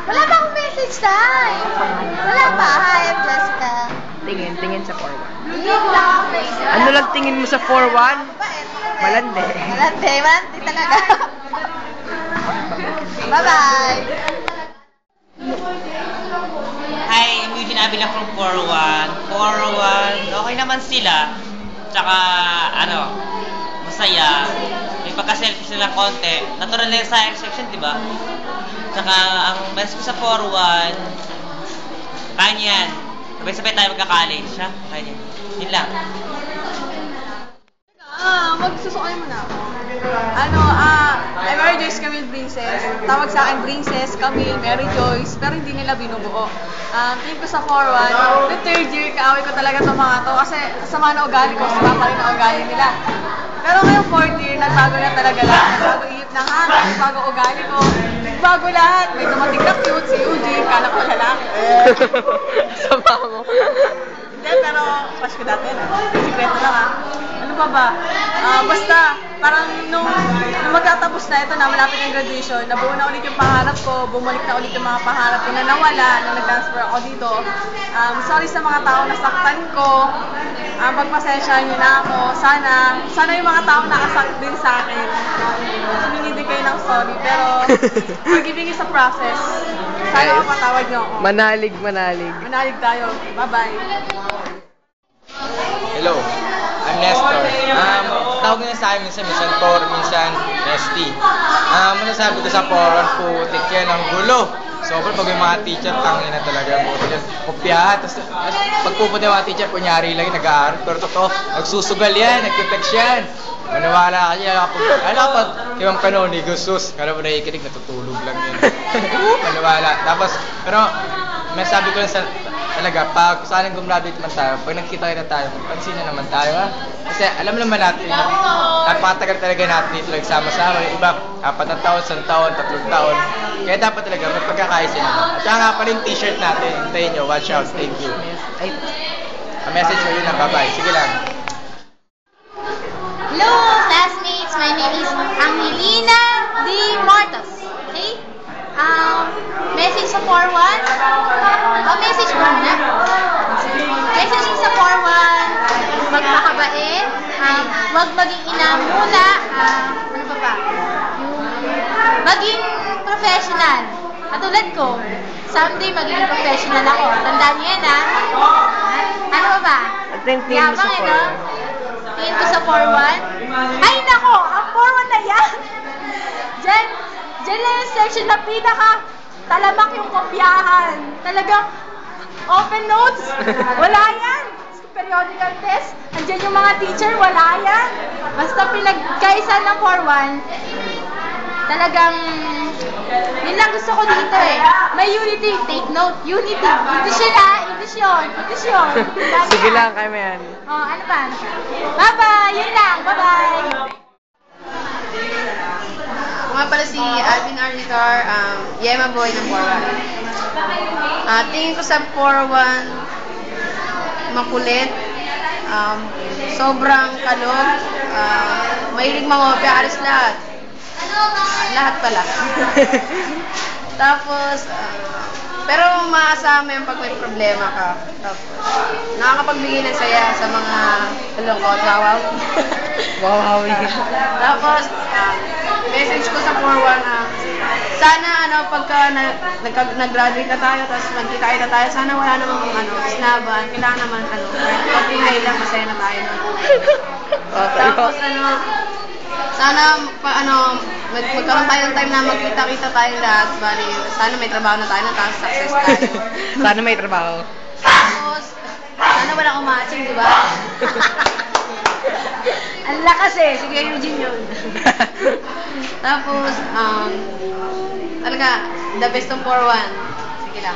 Wala pa akong message time. Wala pa. Hi, I'm Jessica. Tingin sa 4-1. Hindi lang ako naisip. Ano lang tingin mo sa 4-1? Malandi. Malandi talaga. Bye-bye. Hi, I'm Eugene Avila from 4-1. 4-1, okay naman sila. Tsaka, masaya. May pagka-selfish nila konti. Natural na yung sa section, di ba? Tsaka, ang message ko sa 4-1, kaya yan. Sabay-sabay tayo magka-college, ha? Kaya yan. Yun lang. Magsusukay mo na ako. I'm Mary Joyce Camille Princess. Tawag sa akin Princess, Camille, Mary Joyce, pero hindi nila binubuo. Tingin ko sa 4-1, the third year, kaaway ko talaga itong mga to kasi sama na ugali ko, sama pa rin na ugali nila. Pero ngayong 4th year, nagbago na talaga lahat. Nagbago iyip ng hangin, nagbago ugali ko, nagbago lahat. May dumating na cute, si Eugene, kala ko lalaki. Sama mo. Hindi, pero crush ko dati na. Sikreto lang Ano ba? Basta, parang nung magtatapos na ito na, malapit ng graduation, nabuo na ulit yung pangarap ko, bumalik na ulit yung mga pangarap ko na nawala nung nag-transfer ako dito. Sorry sa mga tao na saktan ko. Pagpasensyahan niyo na ako. Sana yung mga tao nakasakit din sa akin. Humingi din kayo ng sorry, pero forgiving is a process. Sana mapatawad niyo ako. Manalig. Manalig tayo. Bye-bye. Hello, I'm Nestor. Tawag nila sa akin minsan Tor, minsan Nesty. Masasabi ko sa forum, putik yan ang gulo. Sobrang pag may mga teacher, tangin na talaga. Kopyahan. Tapos pagpupunta yung mga teacher, kunyari lang yung nag-aaral. Pero totoo, nagsusugal yan, nagtitext yan. Maniwala ka niya. Kapag Kimang Kanoni, gusus. Kala mo nakikinig, natutulog lang yan. Maniwala. Tapos, pero may sabi ko lang talaga, pag sanang gumraduate man tayo, pag nagkita na tayo, magpansin na naman tayo, ha? Kasi alam naman natin, napakatagal talaga natin dito nagsama-sama. Yung iba, 4 na taon, 1 taon, 3 taon. Kaya dapat talaga may pagkakaisa naman. At saka nga pala yung t-shirt natin, hintayin nyo, watch out, thank you. Ang message ko yun na, bye-bye. Sige lang. Hello, classmates. My name is Angelina D. Martos. Okay? Message sa 4-1. Message mo na. Message ko sa 4-1. Magpakabait. Huwag maging inamula. Ano pa ba? Maging professional. Katulad ko, someday maging professional ako. Tandaan niyo yan, ha? Ano pa ba? Yabang, no? Tingin ko sa 4-1. Ay, nako! Ang 4-1 na yan! Diyan lang yung section na talamak yung kopyahan. Talagang open notes. Wala yan. Periodical test. Andiyan yung mga teacher. Wala yan. Basta pinagkaisa ng 4-1, talagang yun lang gusto ko dito eh. May unity. Take note. Unity. English yun ha. English yun. Sige lang, kami yan. Ano ba? Bye-bye. Yun lang. Bye-bye. Nga pala si Alvin Arnicar, Yema Boy ng 4-1. Tingin ko sa 4-1, makulit, sobrang kalog, mahilig mangopya, alis lahat. Lahat pala. Tapos, pero maasama yung pag may problema ka. Tapos, nakakapagbigay ng saya sa mga lungkot. Wow. Tapos, message ko sa 4-1 sana pagka nag-graduate na tayo, tapos magkikain na tayo, sana wala namang snaban, kailangan naman konting high lang, masaya na tayo nun. Tapos sana magkaroon tayo ng time na magkita-kita tayong lahat, bali, sana may trabaho na tayo, tapos success tayo. Sana may trabaho. Tapos, sana walang umatching, di ba? Ang lakas eh. Sige, Eugene yun. Tapos, talaga, the best of 4-1. Sige lang.